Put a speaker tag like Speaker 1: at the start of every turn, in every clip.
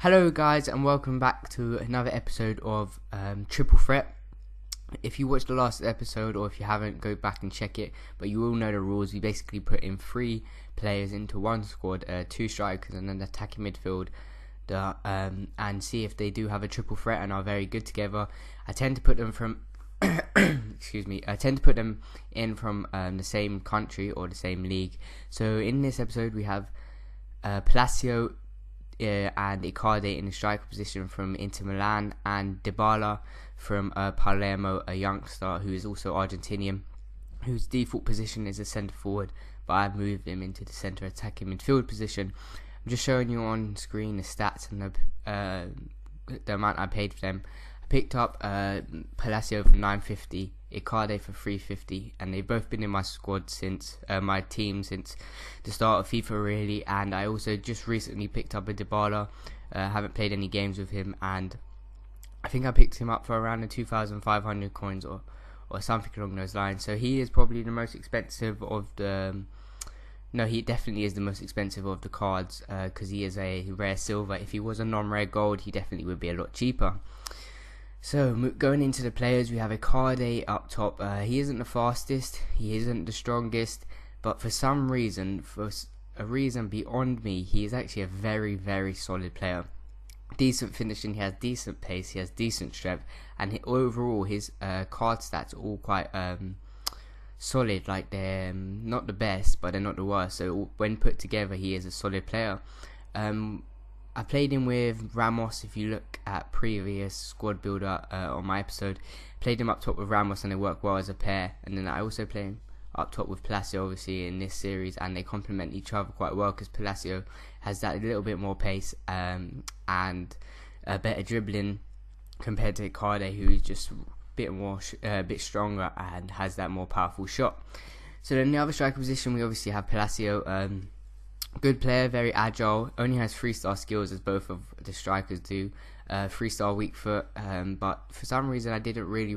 Speaker 1: Hello guys, and welcome back to another episode of Triple Threat. If you watched the last episode, or if you haven't, go back and check it, but you all know the rules. We basically put in 3 players into one squad, 2 strikers and an attacking midfield, and see if they do have a triple threat and are very good together. I tend to put them from excuse me, I tend to put them in from the same country or the same league. So in this episode we have Palacio and Icardi in the striker position from Inter Milan, and Dybala from Palermo, a youngster who is also Argentinian, whose default position is a centre forward, but I've moved him into the centre attacking midfield position. I'm just showing you on screen the stats and the amount I paid for them. I picked up Palacio for 950, Icardi for 350, and they've both been in my squad since my team since the start of FIFA really. And I also just recently picked up a Dybala. Haven't played any games with him, and I think I picked him up for around the 2,500 coins or something along those lines. So he is probably the most expensive of the. No, he definitely is the most expensive of the cards because he is a rare silver. If he was a non-rare gold, he definitely would be a lot cheaper. So going into the players, we have Icardi up top. He isn't the fastest, he isn't the strongest, but for some reason, for a reason beyond me, he is actually a very, very solid player. Decent finishing, he has decent pace, he has decent strength, and overall his card stats are all quite solid. Like, they're not the best, but they're not the worst. So when put together, he is a solid player. I played him with Ramos. If you look at previous squad builder on my episode, played him up top with Ramos and they work well as a pair. And then I also play him up top with Palacio obviously in this series, and they complement each other quite well because Palacio has that little bit more pace and a better dribbling compared to Icardi, who is just a bit stronger and has that more powerful shot. So then the other striker position, we obviously have Palacio. Good player, very agile, only has 3-star skills as both of the strikers do. 3-star weak foot, but for some reason I didn't really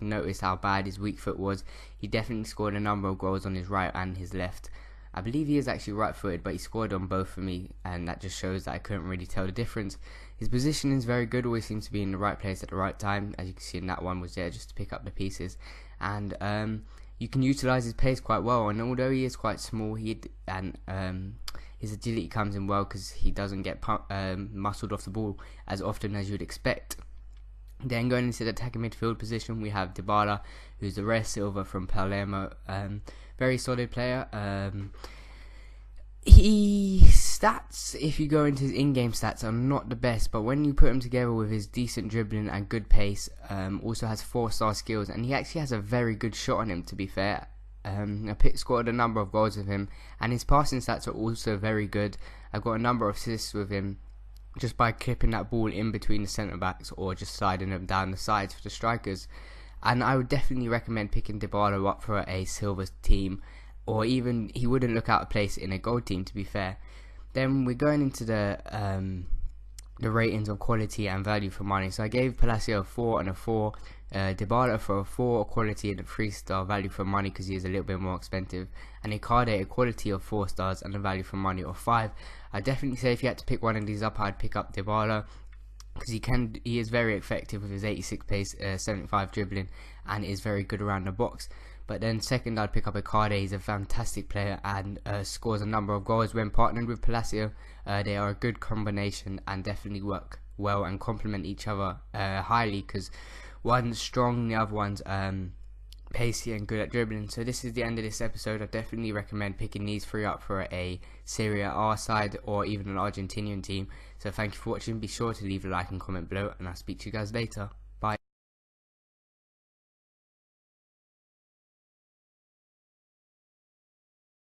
Speaker 1: notice how bad his weak foot was. He definitely scored a number of goals on his right and his left. I believe he is actually right footed, but he scored on both for me, and that just shows that I couldn't really tell the difference. His positioning is very good, always seems to be in the right place at the right time. As you can see in that one, was there just to pick up the pieces, and you can utilise his pace quite well. And although he is quite small, his agility comes in well because he doesn't get muscled off the ball as often as you'd expect. Then going into the attacking midfield position, we have Dybala, who's the rare silver from Palermo. Very solid player. Stats, if you go into his in-game stats, are not the best, but when you put him together with his decent dribbling and good pace, also has 4-star skills, and he actually has a very good shot on him, to be fair. I scored a number of goals with him, and his passing stats are also very good. I got a number of assists with him just by clipping that ball in between the centre backs or just sliding them down the sides for the strikers. And I would definitely recommend picking Dybala up for a silver team, or even he wouldn't look out of place in a gold team, to be fair. Then we're going into the ratings of quality and value for money. So I gave Palacio a 4 and a 4, Dybala for a 4 quality and a 3-star value for money because he is a little bit more expensive, and Icardi a quality of 4 stars and a value for money of 5. I definitely say if you had to pick one of these up, I'd pick up Dybala because he is very effective with his 86 pace, 75 dribbling, and is very good around the box. But then second, I'd pick up Icardi. He's a fantastic player and scores a number of goals when partnered with Palacio. They are a good combination and definitely work well and complement each other highly because one's strong, the other one's pacey and good at dribbling. So this is the end of this episode. I definitely recommend picking these 3 up for a Serie A side or even an Argentinian team. So thank you for watching. Be sure to leave a like and comment below, and I'll speak to you guys later.